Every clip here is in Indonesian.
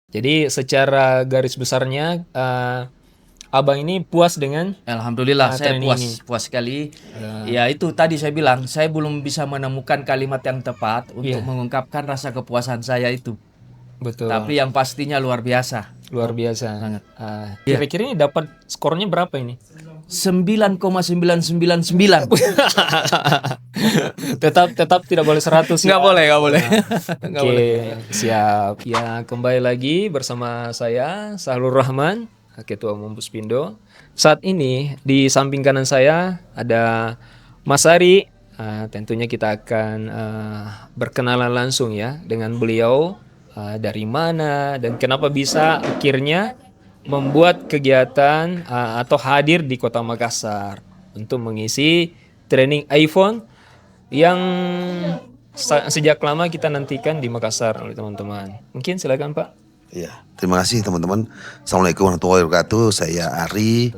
Jadi secara garis besarnya abang ini puas dengan Alhamdulillah saya training ini. puas sekali. Ya itu tadi saya bilang saya belum bisa menemukan kalimat yang tepat untuk Iya. mengungkapkan rasa kepuasan saya itu. Betul. Tapi yang pastinya luar biasa. Luar biasa. Sangat. Kira-kira ini dapat skornya berapa ini? 9,999. tetap tidak boleh 100 ya. Nggak boleh. Nggak Oke, boleh. siap. Ya, kembali lagi bersama saya Sahrul Rahman, Ketua Umum Puspindo. Saat ini di samping kanan saya ada Mas Ari. Tentunya kita akan berkenalan langsung ya dengan beliau, dari mana dan kenapa bisa akhirnya membuat kegiatan atau hadir di Kota Makassar untuk mengisi training iPhone yang sejak lama kita nantikan di Makassar oleh teman-teman. Mungkin silakan Pak. Iya, terima kasih teman-teman. Assalamualaikum warahmatullahi wabarakatuh. Saya Ari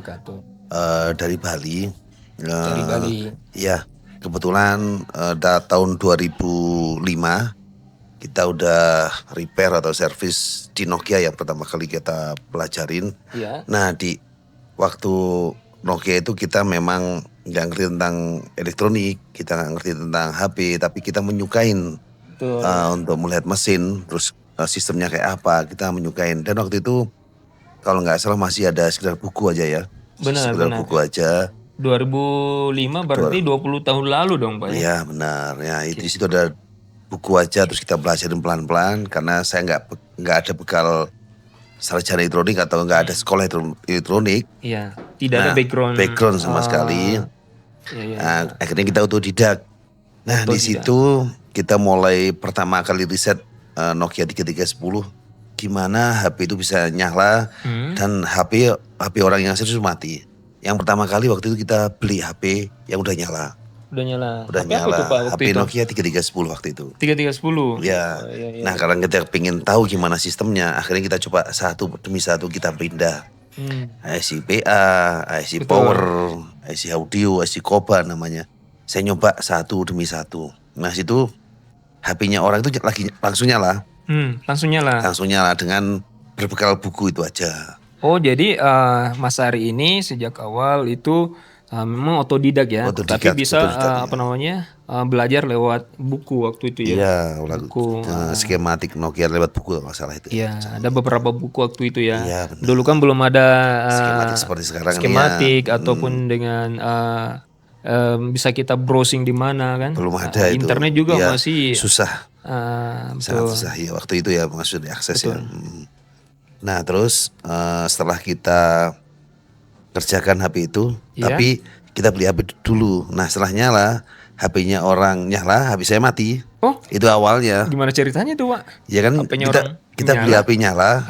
dari Bali. Dari Bali. Iya, kebetulan tahun 2005 kita udah repair atau servis di Nokia yang pertama kali kita pelajarin. Iya. Nah di waktu Nokia itu kita memang nggak ngerti tentang elektronik, kita nggak ngerti tentang HP, tapi kita menyukain untuk melihat mesin, terus sistemnya kayak apa, kita menyukain. Dan waktu itu kalau nggak salah masih ada sekedar buku aja ya, sekedar buku aja. 2005 berarti 20 tahun lalu dong Pak ya? Iya benar, ya itu di situ ada buku aja, terus kita belajarin pelan-pelan karena saya nggak ada bekal sarjana elektronik atau nggak ada sekolah elektronik. Iya, tidak ada background sama sekali. Iya. Nah, akhirnya kita autodidak. Nah di situ kita mulai pertama kali riset Nokia 3310, gimana HP itu bisa nyala dan HP orang yang serius mati. Yang pertama kali waktu itu kita beli HP yang udah nyala. Udah nyala. HP apa itu, Pak, HP Nokia 3310 waktu itu. 3310. Ya. Nah, karena kita pengen tahu gimana sistemnya, akhirnya kita coba satu demi satu kita pindah. IC PA, IC Power, IC Audio, IC Koba namanya. Saya nyoba satu demi satu. Nah, situ HP-nya orang itu langsung nyala. Langsung nyala dengan berbekal buku itu aja. Oh, jadi Mas Ari ini sejak awal itu memang otodidak ya, tapi bisa belajar lewat buku waktu itu ya. Iya, buku skematik Nokia lewat buku kalau salah itu. Iya, ada beberapa buku waktu itu ya. Iya, dulu kan belum ada skematik seperti sekarang skematik ataupun dengan bisa kita browsing di mana kan. Belum ada itu. Internet juga ya, masih susah. Sangat susah ya waktu itu ya, maksudnya akses ya. Nah terus setelah kita kerjakan HP itu, tapi kita beli HP dulu. Nah setelah nyala, HP-nya orang nyala, HP saya mati. Oh, itu awalnya. Gimana ceritanya tuh, Pak? Ya kan kita beli HP nyala,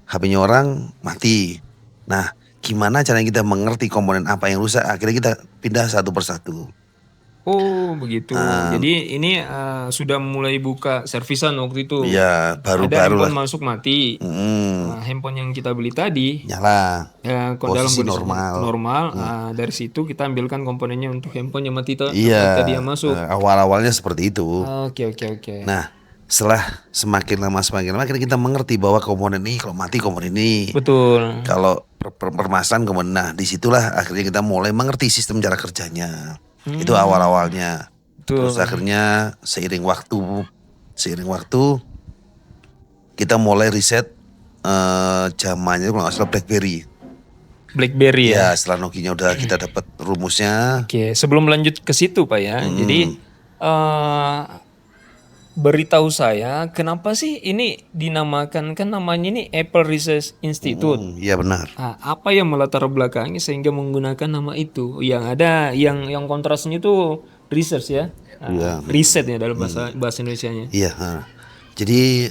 HP-nya orang mati. Nah gimana caranya kita mengerti komponen apa yang rusak? Akhirnya kita pindah satu persatu. Oh begitu. Jadi ini sudah mulai buka servisan waktu itu. Iya, baru-baru ada handphone masuk mati. Handphone yang kita beli tadi nyala. Posisi dalam normal. Dari situ kita ambilkan komponennya untuk handphone yang mati tadi yang masuk. Awal-awalnya seperti itu. Oke. Nah, setelah semakin lama akhirnya kita mengerti bahwa komponen ini kalau mati komponen ini. Betul. Kalau permasalahan komponen, nah disitulah akhirnya kita mulai mengerti sistem cara kerjanya. Itu awal-awalnya. Terus akhirnya seiring waktu kita mulai riset zamannya kalau nggak salah BlackBerry ya. Setelah Nokia udah kita dapat rumusnya. Oke, sebelum lanjut ke situ Pak ya. Jadi beritahu saya kenapa sih ini dinamakan, kan namanya ini Apple Research Institute. Iya benar. Apa yang melatar belakangi sehingga menggunakan nama itu? Yang ada yang kontrasnya itu research ya. Riset ya dalam bahasa Indonesianya. Iya. Jadi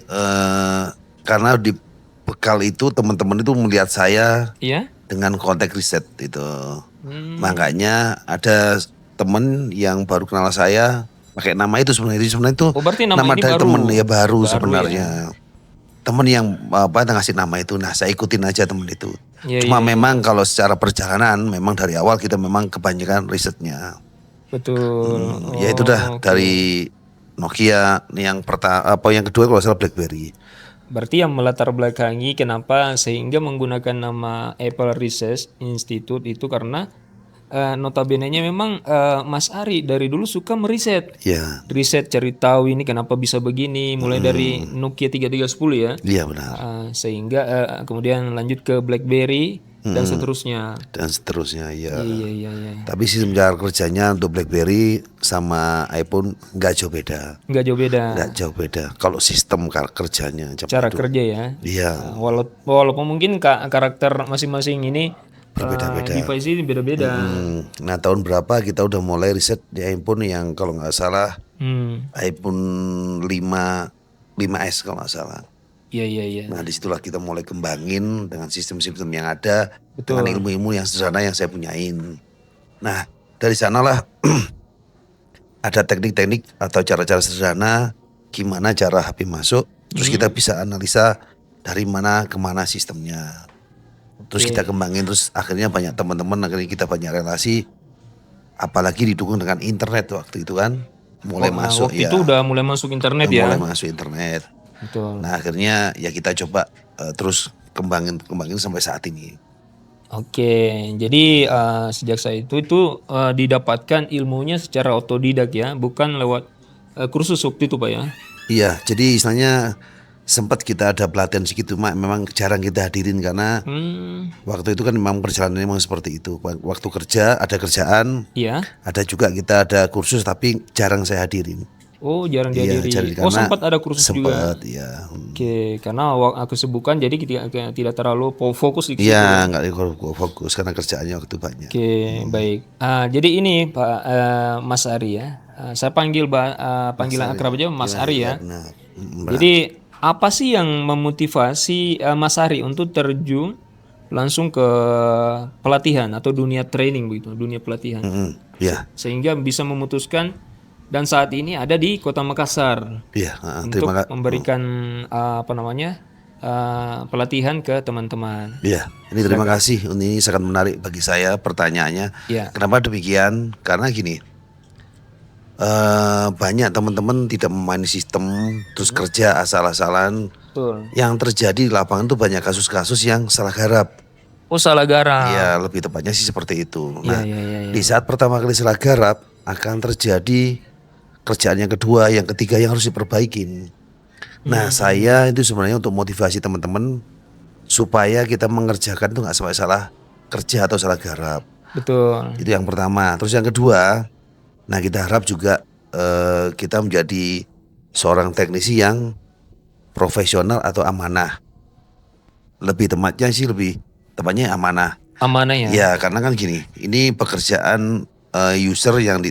karena di bekal itu teman-teman itu melihat saya dengan konteks riset itu. Makanya ada teman yang baru kenal saya pakai nama itu sebenarnya itu nama dari temen ya baru sebenarnya. Temen yang ngasih nama itu, nah saya ikutin aja temen itu. Cuma memang kalau secara perjalanan memang dari awal kita memang kebanyakan risetnya. Betul. Ya itu dah dari Nokia yang pertama, yang kedua kalau salah BlackBerry. berarti yang melatar belakangi kenapa sehingga menggunakan nama Apple Research Institute itu karena notabene-nya memang Mas Ari dari dulu suka meriset. Ya, Riset cari tahu ini kenapa bisa begini mulai dari Nokia 3310 ya. iya benar. Sehingga kemudian lanjut ke BlackBerry dan seterusnya. Dan seterusnya ya. Iya. Tapi sistem cara kerjanya untuk BlackBerry sama iPhone nggak jauh beda. Nggak jauh beda Nggak jauh beda. Kalau sistem kerjanya cara kerja ya. Iya, Walaupun mungkin karakter masing-masing ini berbeda-beda. device ini beda-beda. Nah tahun berapa kita udah mulai riset di iPhone yang kalau nggak salah iPhone 5S kalau nggak salah. Iya. Nah disitulah kita mulai kembangin dengan sistem-sistem yang ada, dengan ilmu-ilmu yang sederhana yang saya punyain. Nah dari sanalah ada teknik-teknik atau cara-cara sederhana gimana cara HP masuk, terus kita bisa analisa dari mana kemana sistemnya. Terus kita kembangin, terus akhirnya banyak teman-teman, akhirnya kita banyak relasi, apalagi didukung dengan internet waktu itu kan, mulai masuk waktu itu udah mulai masuk internet ya. mulai masuk internet. Betul. Nah akhirnya ya kita coba terus kembangin sampai saat ini. Oke, jadi sejak saat itu didapatkan ilmunya secara otodidak ya, bukan lewat kursus waktu itu Pak ya. Iya, jadi istilahnya sempat kita ada pelatihan segitu, memang jarang kita hadirin karena waktu itu kan memang perjalanan memang seperti itu. Waktu kerja ada kerjaan, Iya. ada juga kita ada kursus tapi jarang saya hadirin. Oh, jarang dihadiri. karena Sempat ada kursus juga. Sempat, ya. Oke, karena aku kesibukan jadi tidak terlalu fokus di situ. Iya, nggak fokus karena kerjaannya waktu banyak. Oke, baik. Jadi ini Pak Mas Ari ya. Saya panggil panggilan akrab aja Mas Ari ya. Benar. Jadi apa sih yang memotivasi Mas Ari untuk terjun langsung ke pelatihan atau dunia training begitu, dunia pelatihan, Ya, sehingga bisa memutuskan dan saat ini ada di Kota Makassar iya. untuk memberikan pelatihan ke teman-teman. Iya, ini terima kasih. Ini sangat menarik bagi saya pertanyaannya. Iya. Kenapa demikian? Karena gini, banyak teman-teman tidak memahami sistem, terus kerja asal-asalan. Betul. Yang terjadi di lapangan itu banyak kasus-kasus yang salah garap. Oh, salah garap. Iya, lebih tepatnya sih seperti itu. Nah, Iya. di saat pertama kali salah garap akan terjadi kerjaan yang kedua, yang ketiga yang harus diperbaikin. Nah, saya itu sebenarnya untuk motivasi teman-teman supaya kita mengerjakan itu nggak sampai salah kerja atau salah garap. Betul. Itu yang pertama. Terus yang kedua, nah kita harap juga kita menjadi seorang teknisi yang profesional atau amanah. Lebih tepatnya amanah. Amanah ya. Ya, karena kan gini, ini pekerjaan user yang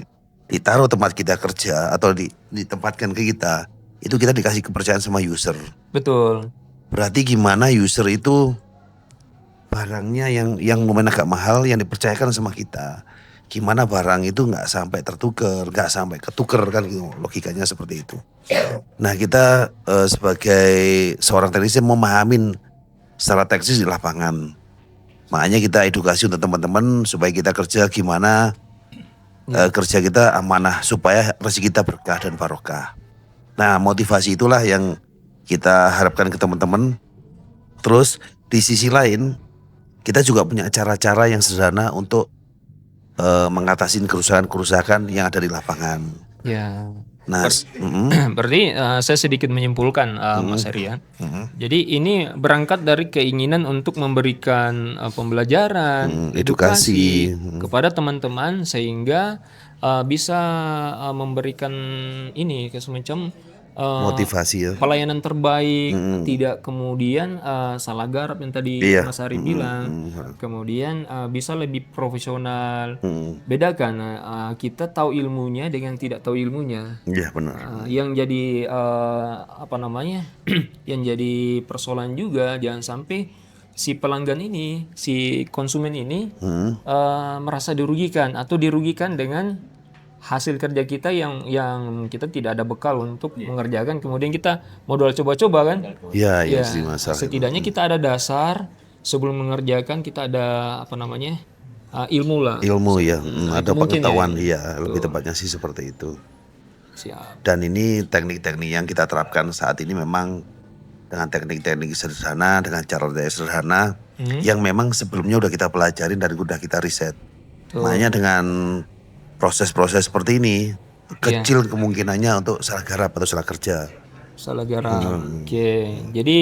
ditaruh tempat kita kerja atau ditempatkan ke kita, itu kita dikasih kepercayaan sama user. Betul. Berarti gimana user itu barangnya yang lumayan agak mahal yang dipercayakan sama kita, gimana barang itu nggak sampai tertukar, nggak sampai ketuker kan gitu, logikanya seperti itu. Nah kita sebagai seorang teknisi memahamin secara teknis di lapangan, makanya kita edukasi untuk teman-teman supaya kita kerja gimana. Kerja kita amanah supaya rezeki kita berkah dan barokah. Nah motivasi itulah yang kita harapkan ke teman-teman. Terus di sisi lain kita juga punya cara-cara yang sederhana untuk mengatasi kerusakan-kerusakan yang ada di lapangan. Ya. Nah, berarti saya sedikit menyimpulkan Mas Heri ya. Jadi ini berangkat dari keinginan untuk memberikan pembelajaran, edukasi kepada teman-teman sehingga bisa memberikan ini semacam motivasi ya. Pelayanan terbaik, tidak kemudian salah garap yang tadi Mas Ari bilang, kemudian bisa lebih profesional. Bedakan kita tahu ilmunya dengan tidak tahu ilmunya. Iya benar. Yang jadi yang jadi persoalan juga jangan sampai si pelanggan ini, si konsumen ini merasa dirugikan atau dirugikan dengan hasil kerja kita yang kita tidak ada bekal untuk mengerjakan, kemudian kita modal coba-coba kan. Iya sih masalah. Setidaknya kita ada dasar sebelum mengerjakan, kita ada ilmu lah. Ilmu ya, ada pengetahuan ya, lebih tepatnya sih seperti itu. Siap. Dan ini teknik-teknik yang kita terapkan saat ini memang dengan teknik-teknik sederhana, dengan cara sederhana yang memang sebelumnya udah kita pelajarin dan udah kita riset. Makanya dengan proses-proses seperti ini kecil kemungkinannya untuk salah garap atau salah kerja. Salah garap. Oke. Jadi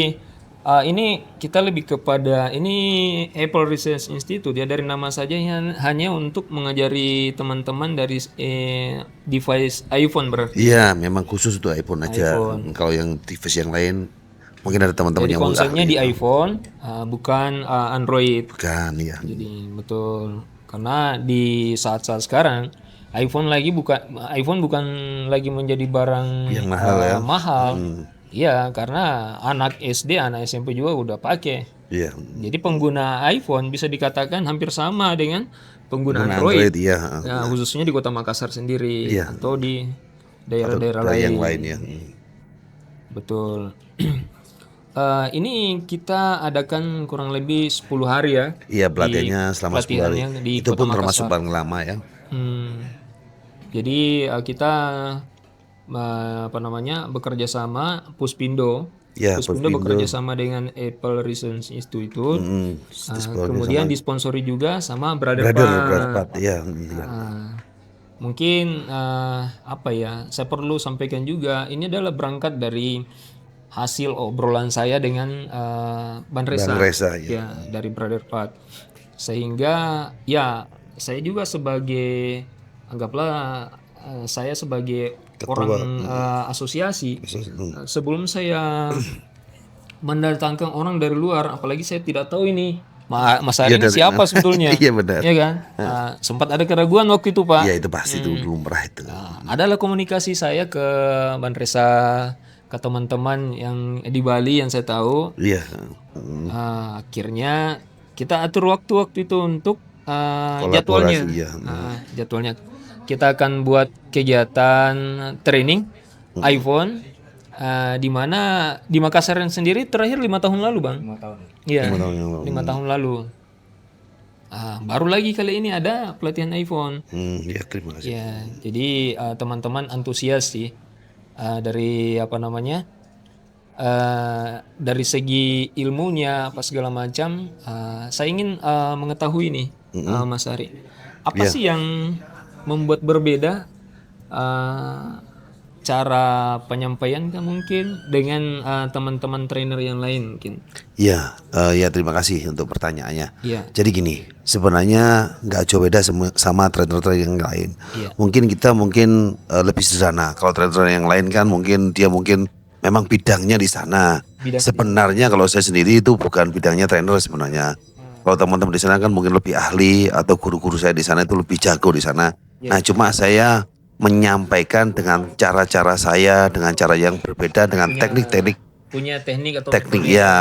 ini kita lebih kepada ini Apple Research Institute ya, dari nama saja hanya untuk mengajari teman-teman dari device iPhone berarti. Iya, memang khusus untuk iPhone aja. Kalau yang device yang lain mungkin ada teman-teman Jadi yang konsepnya di iPhone, bukan Android. bukan ya. Jadi betul. Karena di saat-saat sekarang iPhone bukan lagi menjadi barang Yang mahal ya. mahal. Iya, karena anak SD, anak SMP juga udah pakai. Iya. Jadi pengguna iPhone bisa dikatakan hampir sama dengan pengguna Android Android. iya. Ya, khususnya di Kota Makassar sendiri atau di daerah-daerah Ada lain. yang lain ya. Betul. Ini kita adakan kurang lebih 10 hari ya. Iya, pelatihannya selama 10 hari. pelatihannya di Itu Kota pun termasuk paling lama ya. Jadi kita bekerja sama Puspindo. Ya, Puspindo bekerja sama dengan Apple Research Institute. Disponsori Kemudian disponsori juga sama Brother Pat, ya. Mungkin saya perlu sampaikan juga, ini adalah berangkat dari hasil obrolan saya dengan Bang Reza, ya, dari Brother Pat. Sehingga ya saya juga sebagai saya sebagai orang asosiasi, sebelum saya mendatangkan orang dari luar, apalagi saya tidak tahu ini Mas Ari ini siapa sebetulnya. Iya benar. Ya kan? Sempat ada keraguan waktu itu, Pak. Iya, itu pasti itu lumrah itu. Adalah komunikasi saya ke Bang Reza, ke teman-teman yang di Bali yang saya tahu. Iya. Akhirnya kita atur waktu itu untuk jadwalnya. Jadwalnya kita akan buat kegiatan training iPhone, di mana di Makassar sendiri terakhir 5 tahun lalu, Bang. 5 tahun. Iya. 5 tahun lalu. Baru lagi kali ini ada pelatihan iPhone. Ya, terima kasih. Ya, jadi teman-teman antusias sih dari dari segi ilmunya apa segala macam. Saya ingin mengetahui nih, Mas Ari, apa sih yang membuat berbeda cara penyampaian kan mungkin dengan teman-teman trainer yang lain mungkin? Ya, terima kasih untuk pertanyaannya. Ya. Jadi gini, sebenarnya nggak jauh beda sama trainer-trainer yang lain. Mungkin kita lebih sederhana. Kalau trainer yang lain kan mungkin memang bidangnya di sana. Sebenarnya kalau saya sendiri itu bukan bidangnya trainer sebenarnya. Kalau teman-teman di sana kan mungkin lebih ahli, atau guru-guru saya di sana itu lebih jago di sana. Nah, cuma saya menyampaikan dengan cara-cara saya, dengan cara yang berbeda, dengan teknik-teknik. Punya teknik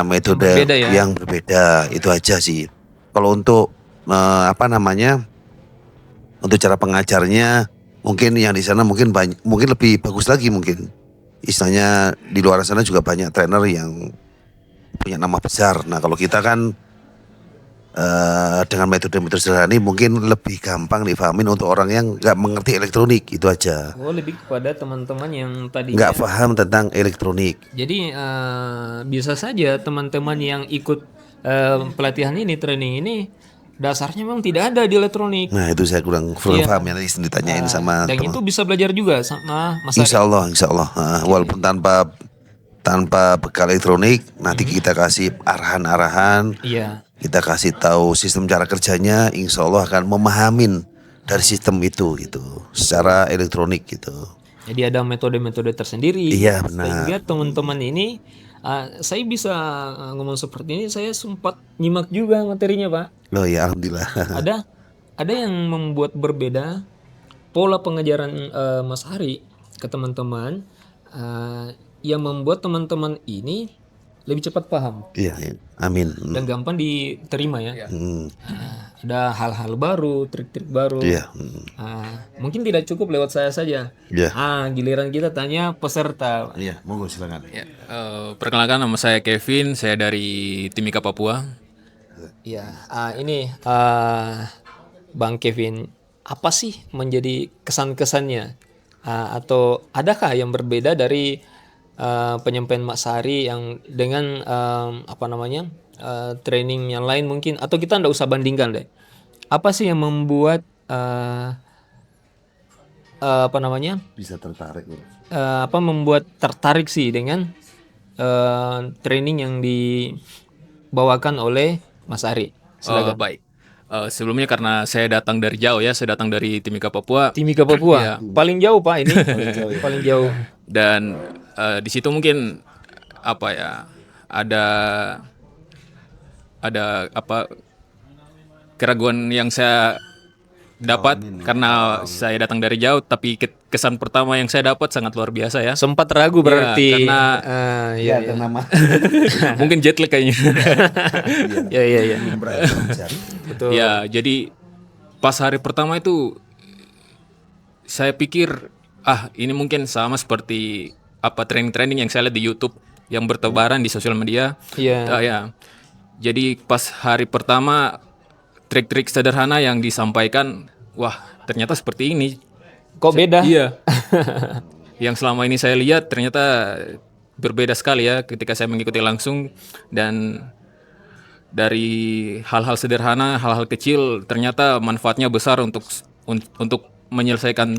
metode yang berbeda, itu aja sih. Kalau untuk untuk cara pengajarnya, mungkin yang di sana mungkin lebih bagus lagi mungkin. Istilahnya di luar sana juga banyak trainer yang punya nama besar. Nah, kalau kita kan dengan metode-metode sederhana ini mungkin lebih gampang dipahamin untuk orang yang nggak mengerti elektronik, itu aja. Lebih kepada teman-teman yang tadi nggak paham tentang elektronik. Jadi bisa saja teman-teman yang ikut pelatihan ini, training ini, dasarnya memang tidak ada di elektronik. Nah, itu saya kurang paham ya, nanti ditanyain sama dan teman. itu bisa belajar juga sama Mas Ari. Insya Allah. Walaupun tanpa bekal elektronik, nanti kita kasih arahan-arahan. Iya. Kita kasih tahu sistem cara kerjanya, insya Allah akan memahamin dari sistem itu gitu, secara elektronik gitu. Jadi ada metode-metode tersendiri. Iya, benar. Sehingga teman-teman ini, saya bisa ngomong seperti ini, saya sempat nyimak juga materinya, Pak. Oh ya, alhamdulillah. Ada yang membuat berbeda pola pengajaran Mas Ari ke teman-teman, yang membuat teman-teman ini lebih cepat paham. Iya, amin. Dan gampang diterima ya. Ada hal-hal baru, trik-trik baru. Iya. Mungkin tidak cukup lewat saya saja. Iya. Giliran kita tanya peserta. Iya, monggo silakan. Ya, perkenalkan, nama saya Kevin, saya dari Timika Papua. Iya, ini Bang Kevin, apa sih menjadi kesan-kesannya? Atau adakah yang berbeda dari penyampaian Mas Hari yang dengan training yang lain mungkin, atau kita nggak usah bandingkan deh. Apa sih yang membuat Bisa tertarik. membuat tertarik sih dengan training yang dibawakan oleh Mas Ari? Silakan. Baik. Sebelumnya karena saya datang dari jauh ya, saya datang dari Timika Papua Timika Papua, Iya. paling jauh Pak ini, paling jauh. dan di situ mungkin ada keraguan yang saya dapat karena saya datang dari jauh, tapi kesan pertama yang saya dapat sangat luar biasa ya. Sempat ragu berarti. karena Ya, nama. mungkin jet lag kayaknya. Ya. Betul. Ya, jadi pas hari pertama itu saya pikir ini mungkin sama seperti training-training yang saya lihat di YouTube yang bertebaran di sosial media. Iya. Ya. Jadi pas hari pertama trik-trik sederhana yang disampaikan, wah ternyata seperti ini. Kok beda? Iya. Yang selama ini saya lihat ternyata berbeda sekali ya ketika saya mengikuti langsung, dan dari hal-hal sederhana, hal-hal kecil ternyata manfaatnya besar untuk menyelesaikan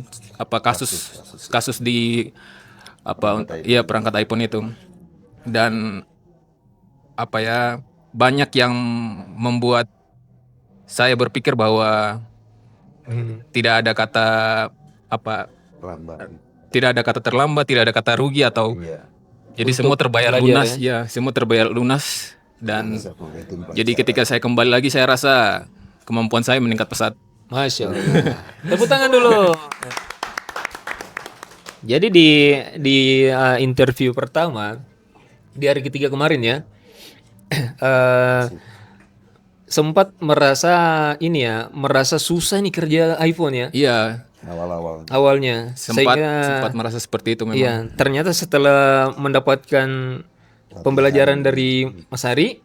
kasus di perangkat iPhone itu. Dan banyak yang membuat saya berpikir bahwa tidak ada kata tidak ada kata terlambat, tidak ada kata rugi atau jadi semua terbayar lunas ya, semua terbayar lunas. Dan jadi ketika saya kembali lagi, saya rasa kemampuan saya meningkat pesat. Masya Allah. Tepuk tangan dulu. Jadi di interview pertama di hari ketiga kemarin ya, sempat merasa susah nih kerja iPhone ya. Iya. Awalnya sempat merasa seperti itu memang. Iya, ternyata setelah mendapatkan pembelajaran dari Mas Hari,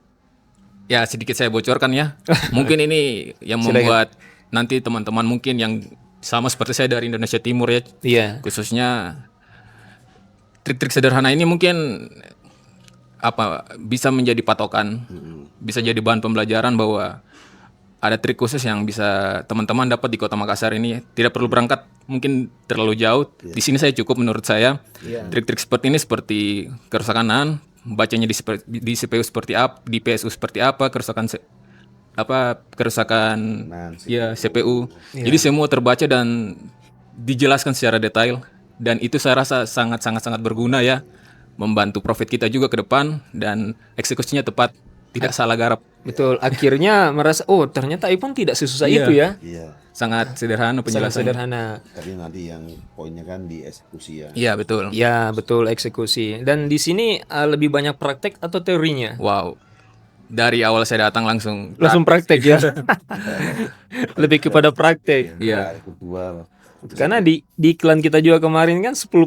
ya sedikit saya bocorkan ya. Mungkin ini yang membuat nanti teman-teman mungkin yang sama seperti saya dari Indonesia Timur ya. Iya. Khususnya trik-trik sederhana ini mungkin bisa menjadi patokan, bisa jadi bahan pembelajaran bahwa ada trik khusus yang bisa teman-teman dapat di Kota Makassar ini. Tidak perlu berangkat mungkin terlalu jauh. Di sini saya cukup menurut saya. Trik-trik seperti ini seperti kerusakan NAND, bacanya di CPU seperti apa, di PSU seperti apa, kerusakan CPU. Jadi semua terbaca dan dijelaskan secara detail, dan itu saya rasa sangat berguna ya, membantu profit kita juga ke depan dan eksekusinya tepat, tidak salah garap. Betul, akhirnya merasa ternyata iPhone tidak sesusah itu ya. Iya. Sangat sederhana penjelasannya. Sangat sederhana. Tapi nanti yang poinnya kan di eksekusi ya. Iya, betul. Ya, betul, eksekusi. Dan di sini lebih banyak praktek atau teorinya? Wow. Dari awal saya datang langsung praktek ya. Lebih kepada praktek. Iya. Kedua Karena di iklan kita juga kemarin kan 10%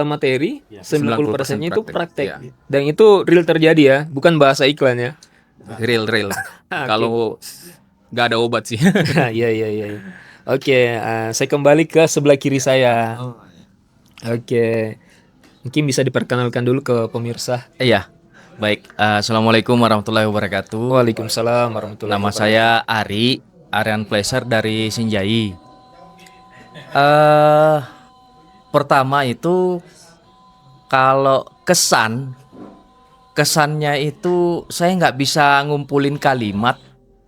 materi, 90%-nya itu praktek. Iya. Dan itu real terjadi ya, bukan bahasa iklan ya. Real. Kalau nggak ada obat sih. Iya. Oke, saya kembali ke sebelah kiri saya. Oke. Mungkin bisa diperkenalkan dulu ke pemirsa. Iya. Baik, Assalamualaikum warahmatullahi wabarakatuh. Waalaikumsalam warahmatullahi Nama saya Ari, Arian Pleasure dari Sinjai. Pertama itu kalau kesannya itu saya nggak bisa ngumpulin kalimat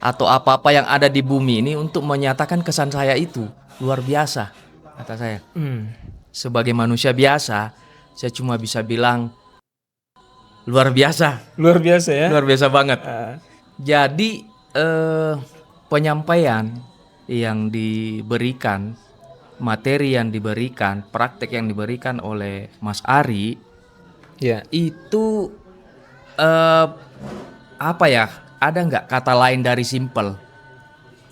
atau apa-apa yang ada di bumi ini untuk menyatakan kesan saya itu luar biasa, kata saya. Sebagai manusia biasa, saya cuma bisa bilang luar biasa. Luar biasa ya. Luar biasa banget. Jadi penyampaian yang diberikan, materi yang diberikan, praktek yang diberikan oleh Mas Ari, ya itu ada nggak kata lain dari simple?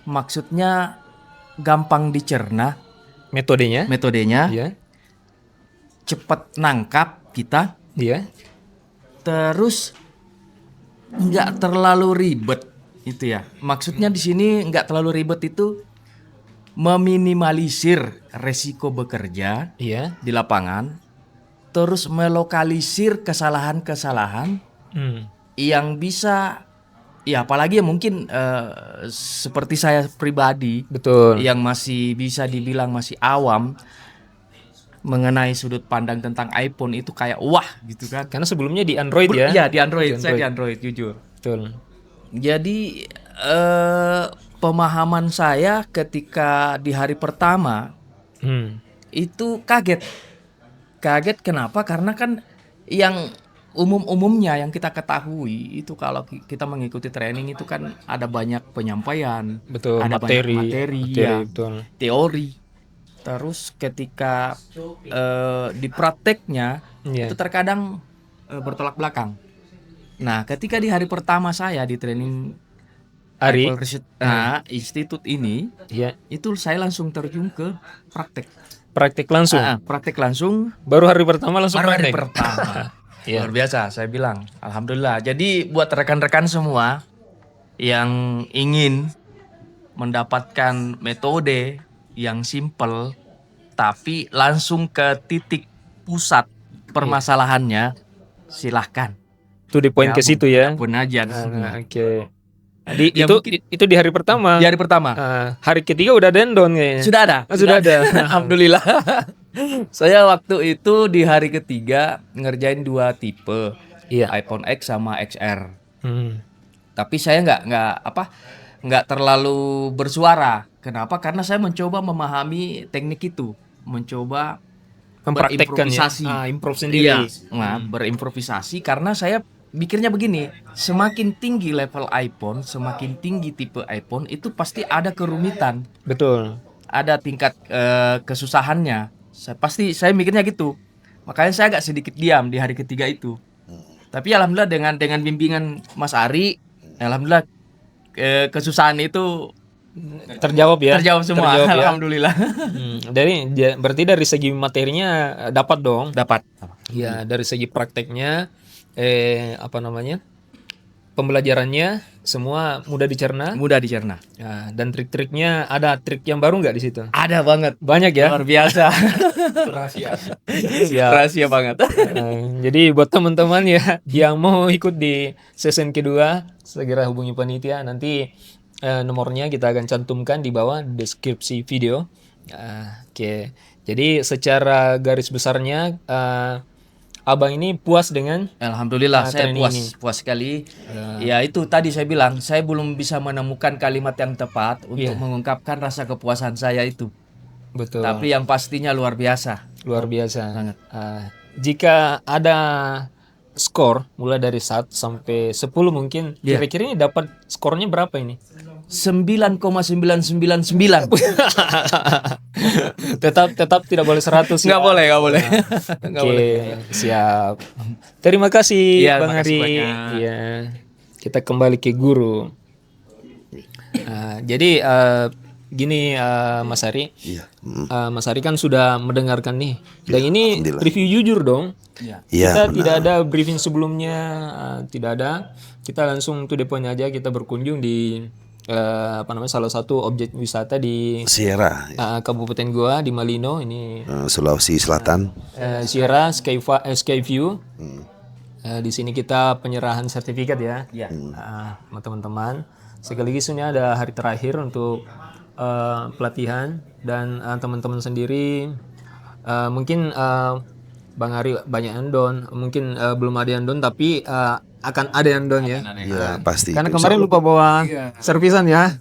Maksudnya gampang dicerna, metodenya. Iya. Cepat nangkap kita. Iya. Terus nggak terlalu ribet itu ya. Maksudnya di sini nggak terlalu ribet itu meminimalisir resiko bekerja Iya. di lapangan terus melokalisir kesalahan-kesalahan yang bisa, ya apalagi ya mungkin seperti saya pribadi, Betul. yang masih bisa dibilang masih awam mengenai sudut pandang tentang iPhone itu kayak wah gitu kan. Karena sebelumnya di Android ya. Iya di Android, Di saya di Android jujur. Betul. Jadi pemahaman saya ketika di hari pertama itu kaget. Kaget kenapa? Karena kan yang umumnya yang kita ketahui itu kalau kita mengikuti training itu kan ada banyak penyampaian, Betul, ada materi, banyak materi, materi, ya, betul. teori. Terus ketika di prakteknya Iya. itu terkadang bertolak belakang. Nah, ketika di hari pertama saya di training Ari. Apple Research Institute ini, Iya. itu saya langsung terjun ke praktek. Praktik langsung. Praktek langsung. Baru hari pertama langsung Baru hari praktek. pertama. Iya. Luar biasa, saya bilang. Alhamdulillah. Jadi buat rekan-rekan semua yang ingin mendapatkan metode yang simple tapi langsung ke titik pusat permasalahannya, silahkan. Itu di poin ke situ ya. Pun aja. Nah, oke. Jadi Ya, itu di hari pertama. Di hari pertama. Hari ketiga udah dendon kayaknya. Sudah ada. Sudah ada. Alhamdulillah. Saya waktu itu di hari ketiga ngerjain 2 tipe. Iya. iPhone X sama XR. Hmm. Tapi saya nggak terlalu bersuara. Kenapa? Karena saya mencoba memahami teknik itu, mencoba Mempraktekkan ya. berimprovisasi. Improve sendiri. Iya. Nah, berimprovisasi karena saya mikirnya begini, semakin tinggi level iPhone, semakin tinggi tipe iPhone itu pasti ada kerumitan, Betul. ada tingkat kesusahannya. Saya mikirnya gitu. Makanya saya agak sedikit diam di hari ketiga itu. Tapi alhamdulillah dengan bimbingan Mas Ari, alhamdulillah kesusahan itu Terjawab ya. terjawab semua. Terjawab ya. Alhamdulillah. Berarti dari segi materinya dapat dong. Dapat. Ya, dari segi prakteknya pembelajarannya semua mudah dicerna. Mudah dicerna. Ya, dan trik-triknya ada trik yang baru nggak di situ? Ada banget. Banyak ya. Luar biasa. Ya. Rahasia banget. Jadi buat teman-teman ya yang mau ikut di season kedua, segera hubungi panitia. Nanti nomornya kita akan cantumkan di bawah deskripsi video. Oke. Jadi secara garis besarnya Abang ini puas dengan Alhamdulillah saya training ini. puas sekali. Ya itu tadi saya bilang, saya belum bisa menemukan kalimat yang tepat untuk mengungkapkan rasa kepuasan saya itu. Betul. Tapi yang pastinya luar biasa. Luar biasa. Sangat. Jika ada skor mulai dari 1 sampai 10 mungkin, kira-kira ini dapat skornya berapa ini? 9,999. tetap tidak boleh 100 ya. Nggak boleh. Oke, siap. Terima kasih Iya, Bang makasih Ari. banyak. Iya. Kita kembali ke guru. Jadi gini Mas Ari. Iya. Mas Ari kan sudah mendengarkan nih. Dan ini Alhamdulillah. review jujur dong. Iya, Kita benar. tidak ada briefing sebelumnya, tidak ada. Kita langsung to the point aja. Kita berkunjung di salah satu objek wisata di Sierra, Kabupaten Goa di Malino ini. Sulawesi Selatan. Sierra Skyview. Di sini kita penyerahan sertifikat ya. Sama teman-teman. Sekaligus ini ada hari terakhir untuk pelatihan dan teman-teman sendiri mungkin Bang Ari banyak endon, mungkin belum ada endon tapi akan ada endon ya. Iya, pasti. Karena kemarin lupa bawa servisan ya.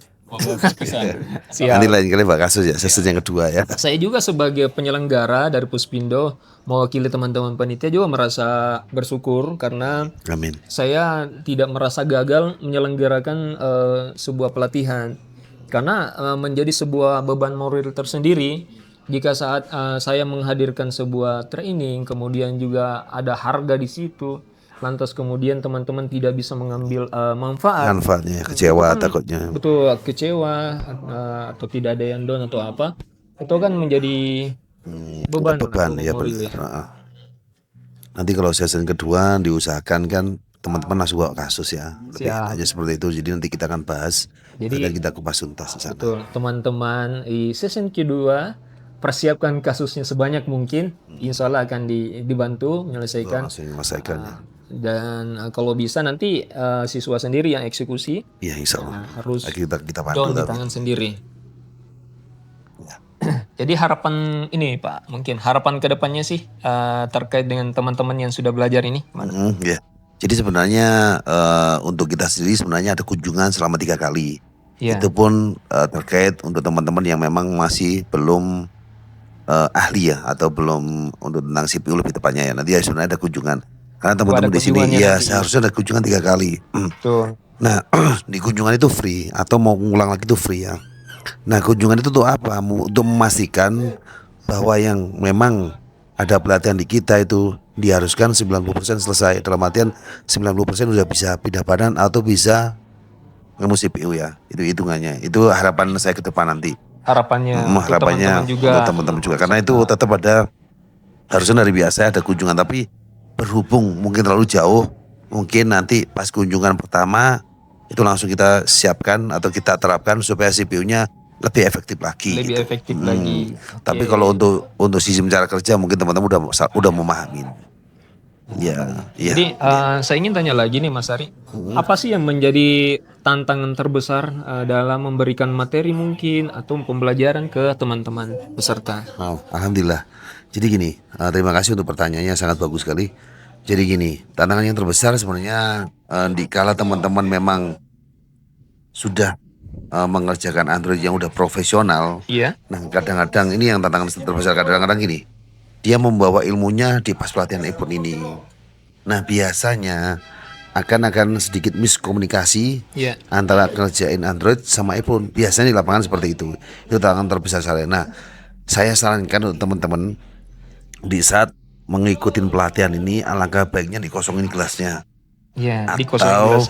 Siap. Nanti lain kali Pak kasus ya, season yang kedua ya. Saya juga sebagai penyelenggara dari Puspindo mewakili teman-teman panitia juga merasa bersyukur karena Amin. saya tidak merasa gagal menyelenggarakan sebuah pelatihan karena menjadi sebuah beban moral tersendiri jika saat saya menghadirkan sebuah training kemudian juga ada harga di situ lantas kemudian teman-teman tidak bisa mengambil manfaat. Manfaatnya kecewa takutnya. Betul, kecewa atau tidak ada yang down atau apa itu kan menjadi beban ya moral benar. Nanti kalau season kedua diusahakan kan teman-teman langsung bawa kasus ya. Lebih aja seperti itu. Jadi nanti kita akan bahas. Jadi akan kita kupas tuntas di sana. betul, teman-teman di season kedua persiapkan kasusnya sebanyak mungkin, insya Allah akan dibantu menyelesaikan. Langsung menyelesaikan. Dan kalau bisa nanti siswa sendiri yang eksekusi. Iya, insya Allah. Harus Kita bantu. down di tangan sendiri. Jadi harapan ini Pak, mungkin harapan kedepannya sih terkait dengan teman-teman yang sudah belajar ini. Ya. Jadi sebenarnya untuk kita sendiri sebenarnya ada kunjungan selama 3 kali. Itu pun terkait untuk teman-teman yang memang masih belum ahli ya, atau belum untuk tentang CPU lebih tepatnya ya. Nanti ya sebenarnya ada kunjungan. Karena teman-teman di sini ya seharusnya ada kunjungan 3 kali. Nah di kunjungan itu free, atau mau ngulang lagi itu free ya. Nah kunjungan itu tuh apa? Untuk memastikan bahwa yang memang ada pelatihan di kita itu diharuskan 90% selesai. Dalam artian 90% udah bisa pindah badan atau bisa ilmu CPU ya. Itu hitungannya. Itu harapan saya ke depan nanti. Harapannya untuk teman-teman juga. Karena itu tetap ada, harusnya dari biasa ada kunjungan, tapi berhubung mungkin terlalu jauh, mungkin nanti pas kunjungan pertama itu langsung kita siapkan atau kita terapkan supaya CPU-nya lebih efektif lagi. Tapi kalau untuk sistem cara kerja mungkin teman-teman udah memahami. Ya. Jadi saya ingin tanya lagi nih Mas Ari, apa sih yang menjadi tantangan terbesar dalam memberikan materi mungkin atau pembelajaran ke teman-teman peserta? Alhamdulillah. Jadi gini, terima kasih untuk pertanyaannya, sangat bagus sekali. Jadi gini, tantangan yang terbesar sebenarnya dikala teman-teman memang sudah mengerjakan Android yang udah profesional. Nah kadang-kadang ini yang tantangan terbesar, kadang-kadang gini, dia membawa ilmunya di pas pelatihan iPhone ini. Nah biasanya akan sedikit miskomunikasi antara kerjain Android sama iPhone. Biasanya di lapangan seperti itu. Itu tantangan terbesar saya. Nah saya sarankan untuk teman-teman di saat mengikuti pelatihan ini, alangkah baiknya dikosongin kelasnya. Atau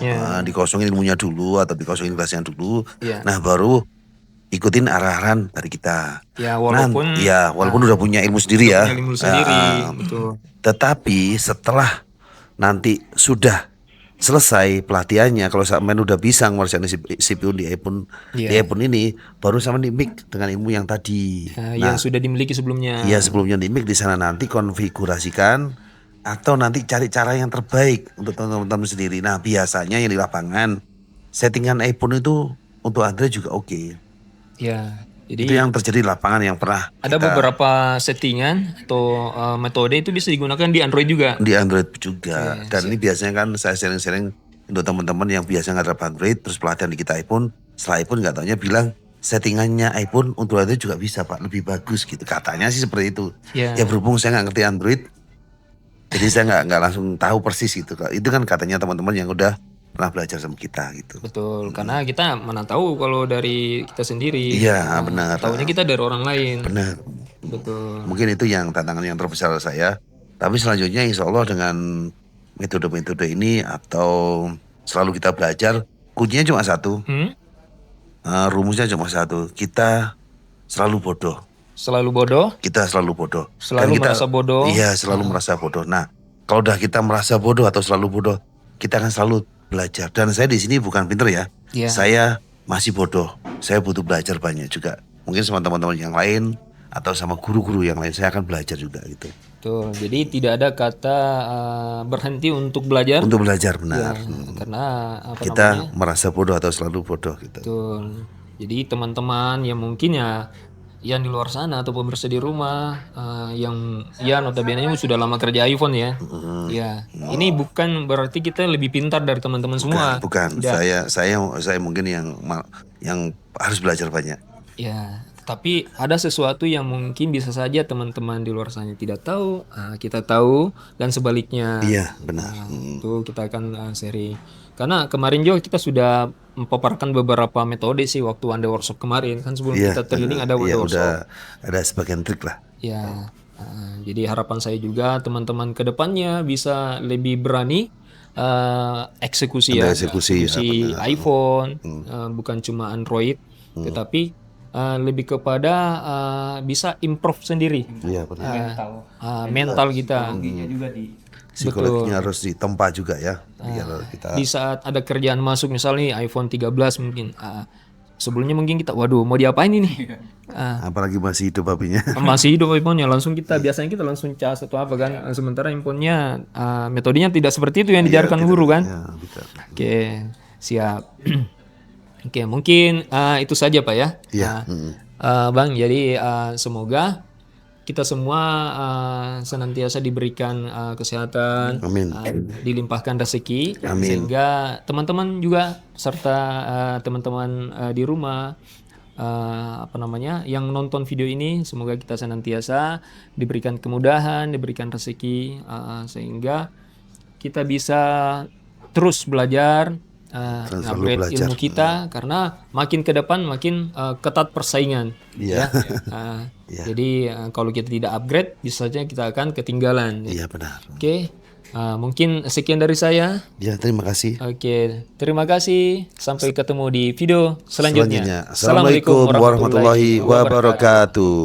dikosongin ilmunya dulu, atau dikosongin kelasnya dulu. Nah baru ikutin arahan dari kita. Walaupun udah punya ilmu sendiri ya. Betul. Tetapi setelah nanti sudah selesai pelatihannya, kalau sampean udah bisa mengerjakan CPU di iPhone ini, baru sampean di-mic dengan ilmu yang tadi. Yang sudah dimiliki sebelumnya. Iya, sebelumnya di-mic di sana, nanti konfigurasikan atau nanti cari cara yang terbaik untuk teman-teman sendiri. Nah, biasanya yang di lapangan settingan iPhone itu untuk Android juga oke. Jadi itu yang terjadi di lapangan yang pernah ada beberapa settingan atau metode itu bisa digunakan di Android juga. Di Android juga. Dan ini biasanya kan saya sharing-sharing untuk teman-teman yang biasa nggak ada Android, terus pelatihan di kita iPhone, setelah iPhone nggak taunya bilang settingannya iPhone untuk Android juga bisa Pak, lebih bagus gitu. Katanya sih seperti itu. Ya berhubung saya nggak ngerti Android, jadi saya nggak langsung tahu persis gitu. Itu kan katanya teman-teman yang udah pernah belajar sama kita gitu. Betul, karena kita mana tahu kalau dari kita sendiri. Iya, benar. Tahunya kita dari orang lain. Benar. Betul. Mungkin itu yang tantangan yang terbesar saya. Tapi selanjutnya insya Allah dengan metode-metode ini atau selalu kita belajar, kuncinya cuma satu. Rumusnya cuma satu. Kita selalu bodoh. Selalu bodoh? Kita selalu bodoh. Selalu merasa bodoh? Iya, selalu merasa bodoh. Nah, kalau udah kita merasa bodoh atau selalu bodoh, kita akan selalu belajar. Dan saya di sini bukan pinter ya. Saya masih bodoh. Saya butuh belajar banyak juga. Mungkin sama teman-teman yang lain atau sama guru-guru yang lain, saya akan belajar juga gitu. Tuh, jadi tidak ada kata berhenti untuk belajar. Untuk belajar, benar. Karena kita merasa bodoh atau selalu bodoh gitu. Betul. Jadi teman-teman yang mungkin yang di luar sana atau pemirsa di rumah yang notabene sudah lama kerja iPhone ya. Ini bukan berarti kita lebih pintar dari teman-teman semua. Bukan. Saya mungkin yang harus belajar banyak. Tapi ada sesuatu yang mungkin bisa saja teman-teman di luar sana tidak tahu, kita tahu, dan sebaliknya. Iya, benar. Itu kita akan sharing. Karena kemarin juga kita sudah memaparkan beberapa metode sih waktu Anda workshop kemarin kan, sebelum kita training ada workshop. Udah ada sebagian trik lah. Jadi harapan saya juga teman-teman ke depannya bisa lebih berani eksekusi iPhone, bukan cuma Android, tetapi lebih kepada bisa improve sendiri. Mental kita. Psikologinya harus ditempa juga ya. Di saat ada kerjaan masuk misalnya iPhone 13 mungkin sebelumnya mungkin kita, waduh mau diapain ini? Apalagi masih hidup babinya. Masih hidup handphonenya, langsung biasanya kita langsung cas atau apa kan. Sementara handphonenya metodenya tidak seperti itu yang diajarkan guru kan. Ya, betul. Oke, siap. Oke, mungkin itu saja Pak ya. Iya. Bang, jadi semoga kita semua senantiasa diberikan kesehatan, Amin. dilimpahkan rezeki, Amin. sehingga teman-teman juga serta teman-teman di rumah yang nonton video ini, semoga kita senantiasa diberikan kemudahan, diberikan rezeki, sehingga kita bisa terus belajar, Selalu upgrade belajar. ilmu kita, karena makin ke depan makin ketat persaingan. Iya. Ya. Jadi kalau kita tidak upgrade, bisa saja kita akan ketinggalan. Iya, benar. Oke, mungkin sekian dari saya. Ya, terima kasih. Oke, terima kasih. Sampai ketemu di video selanjutnya. Assalamualaikum warahmatullahi wabarakatuh.